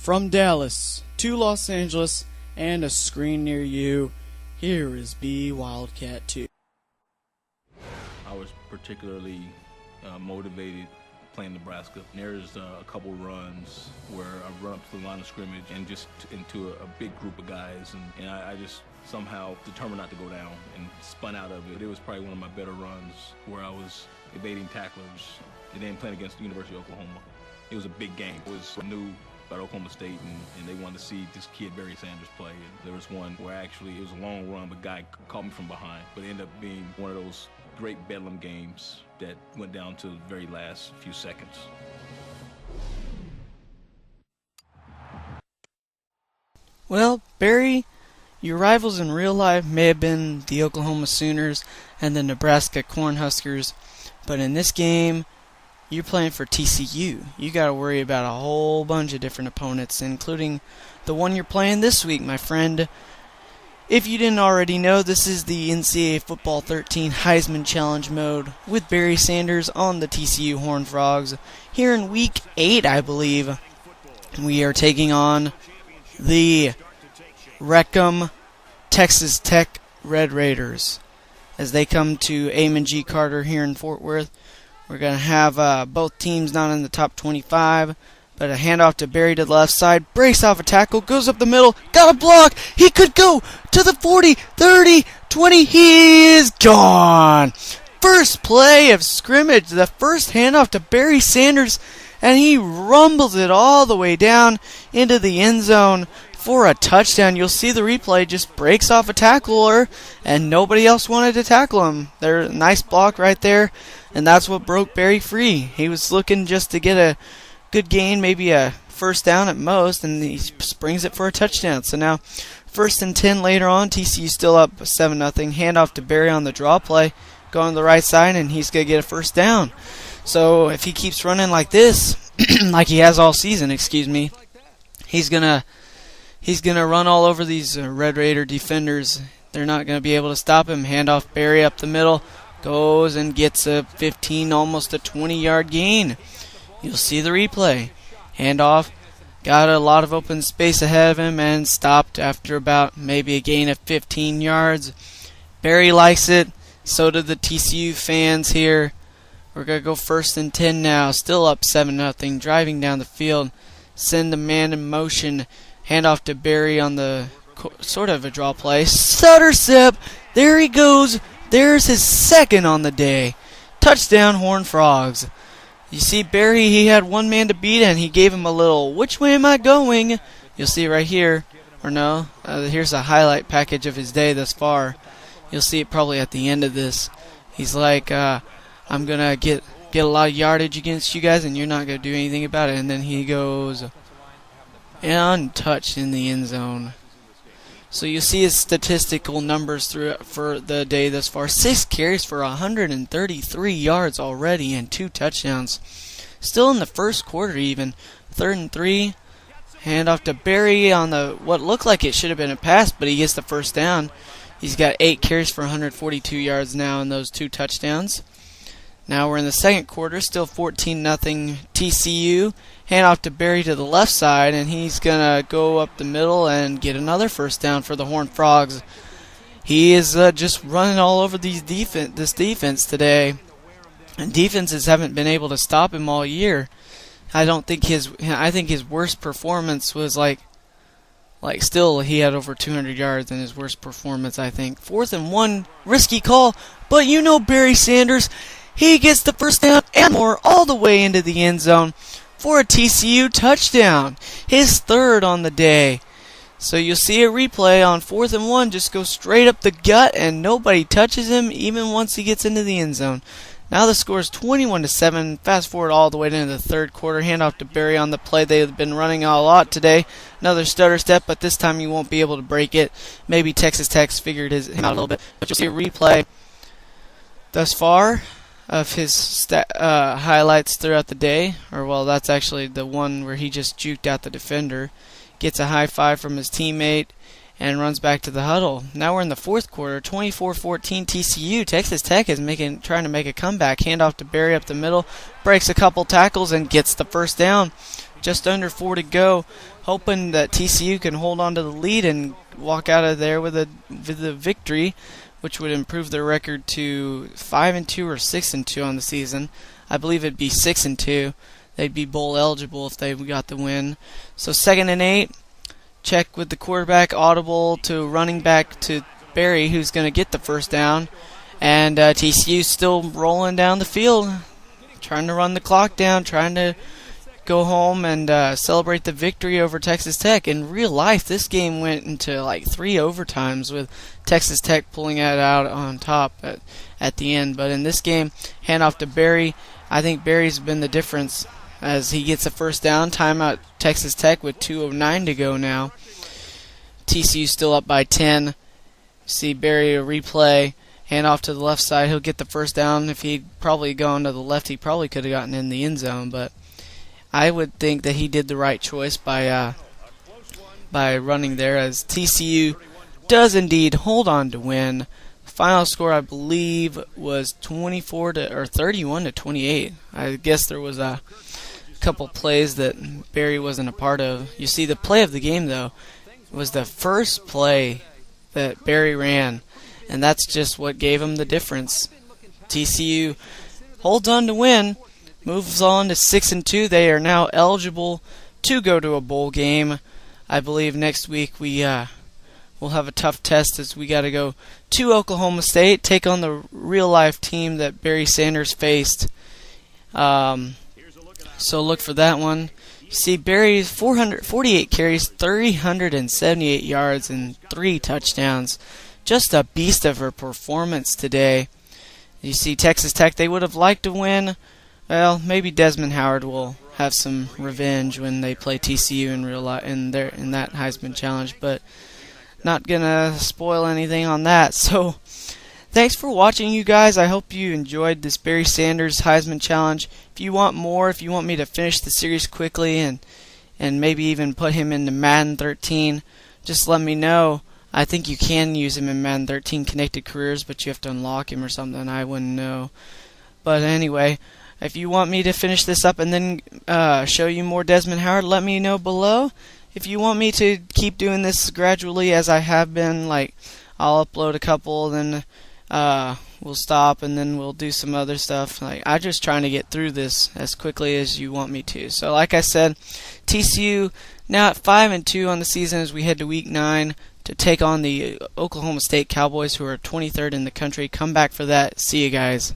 From Dallas to Los Angeles and a screen near you, here is B Wildcat 2. I was particularly motivated playing Nebraska. There's a couple runs where I run up to the line of scrimmage and just into a big group of guys, and I just somehow determined not to go down and spun out of it. It was probably one of my better runs where I was evading tacklers and then playing against the University of Oklahoma. It was a big game. It was new about Oklahoma State, and they wanted to see this kid Barry Sanders play. And there was one where actually it was a long run, but guy caught me from behind. But it ended up being one of those great bedlam games that went down to the very last few seconds. Well, Barry, your rivals in real life may have been the Oklahoma Sooners and the Nebraska Cornhuskers, but in this game, you're playing for TCU. You got to worry about a whole bunch of different opponents, including the one you're playing this week, my friend. If you didn't already know, this is the NCAA Football 13 Heisman Challenge mode with Barry Sanders on the TCU Horned Frogs. Here in Week 8, I believe, we are taking on the Wreckham Texas Tech Red Raiders as they come to Amon G. Carter here in Fort Worth. We're going to have both teams not in the top 25, but a handoff to Barry to the left side, breaks off a tackle, goes up the middle, got a block, he could go to the 40, 30, 20, he is gone! First play of scrimmage, the first handoff to Barry Sanders, and he rumbles it all the way down into the end zone for a touchdown. You'll see the replay, just breaks off a tackler, and nobody else wanted to tackle him. There's a nice block right there, and that's what broke Barry free. He was looking just to get a good gain, maybe a first down at most, and he springs it for a touchdown. So now, 1st and 10 later on, TCU still up 7-0. Handoff to Barry on the draw play, going to the right side, and he's going to get a first down. So if he keeps running like this, like he has all season, he's gonna run all over these Red Raider defenders. They're not going to be able to stop him. Handoff Barry up the middle, goes and gets a 15, almost a 20-yard gain. You'll see the replay. Handoff, got a lot of open space ahead of him and stopped after about maybe a gain of 15 yards. Barry likes it. So do the TCU fans here. We're going to go 1st and 10 now. Still up 7-0. Driving down the field. Send the man in motion. Handoff to Barry on the sort of a draw play. Stutter step. There he goes. There's his second on the day. Touchdown, Horned Frogs. You see, Barry, he had one man to beat, and he gave him a little, which way am I going? You'll see right here. Or no, here's a highlight package of his day thus far. You'll see it probably at the end of this. He's like, I'm going to get a lot of yardage against you guys, and you're not going to do anything about it. And then he goes untouched in the end zone. So you see his statistical numbers for the day thus far. 6 carries for 133 yards already and 2 touchdowns. Still in the first quarter even. 3rd and 3. Handoff to Barry on the what looked like it should have been a pass, but he gets the first down. He's got 8 carries for 142 yards now and those 2 touchdowns. Now we're in the second quarter, still 14-0 TCU. Handoff to Barry to the left side, and he's going to go up the middle and get another first down for the Horned Frogs. He is just running all over this defense today. And defenses haven't been able to stop him all year. I think his worst performance was like still he had over 200 yards in his worst performance, I think. 4th and 1, risky call, but you know Barry Sanders, he gets the first down and more all the way into the end zone for a TCU touchdown. His 3rd on the day. So you'll see a replay on 4th and 1, just go straight up the gut and nobody touches him even once he gets into the end zone. Now the score is 21-7. Fast forward all the way into the 3rd quarter. Handoff to Barry on the play. They've been running a lot today. Another stutter step, but this time you won't be able to break it. Maybe Texas Tech figured him out a little bit. But you'll see a replay thus far of his highlights throughout the day. Or, well, that's actually the one where he just juked out the defender. Gets a high five from his teammate and runs back to the huddle. Now we're in the 4th quarter, 24-14 TCU. Texas Tech is trying to make a comeback. Handoff to Barry up the middle, breaks a couple tackles and gets the first down. just under 4 to go, hoping that TCU can hold on to the lead and walk out of there with a victory, which would improve their record to 5-2 or 6-2 on the season. I believe it'd be 6-2. They'd be bowl eligible if they got the win. So 2nd and 8. Check with the quarterback, audible to running back to Barry, who's going to get the first down. And TCU still rolling down the field, trying to run the clock down, trying to go home and celebrate the victory over Texas Tech. In real life, this game went into like 3 overtimes with Texas Tech pulling it out on top at the end. But in this game, handoff to Barry. I think Barry's been the difference as he gets a first down. Timeout Texas Tech with 2:09 to go now. TCU still up by 10. See Barry a replay. Hand off to the left side. He'll get the first down. If he'd probably gone to the left, he probably could have gotten in the end zone. But I would think that he did the right choice by running there, as TCU does indeed hold on to win. Final score, I believe, was 31 to 28. I guess there was a couple plays that Barry wasn't a part of. You see, the play of the game, though, was the first play that Barry ran, and that's just what gave him the difference. TCU holds on to win, moves on to 6-2. They are now eligible to go to a bowl game. I believe next week we'll have a tough test, as we got to go to Oklahoma State, take on the real-life team that Barry Sanders faced. So look for that one. You see Barry's 448 carries, 378 yards, and 3 touchdowns. Just a beast of a performance today. You see Texas Tech, they would have liked to win. Well, maybe Desmond Howard will have some revenge when they play TCU in real life in that Heisman Challenge, but not gonna spoil anything on that. So thanks for watching, you guys. I hope you enjoyed this Barry Sanders Heisman Challenge. If you want more, if you want me to finish the series quickly and maybe even put him into Madden 13, just let me know. I think you can use him in Madden 13 Connected Careers, but you have to unlock him or something. I wouldn't know. But anyway, if you want me to finish this up and then show you more Desmond Howard, let me know below. If you want me to keep doing this gradually as I have been, like I'll upload a couple, then we'll stop, and then we'll do some other stuff. Like, I'm just trying to get through this as quickly as you want me to. So like I said, TCU now at 5-2 on the season as we head to week 9 to take on the Oklahoma State Cowboys, who are 23rd in the country. Come back for that. See you guys.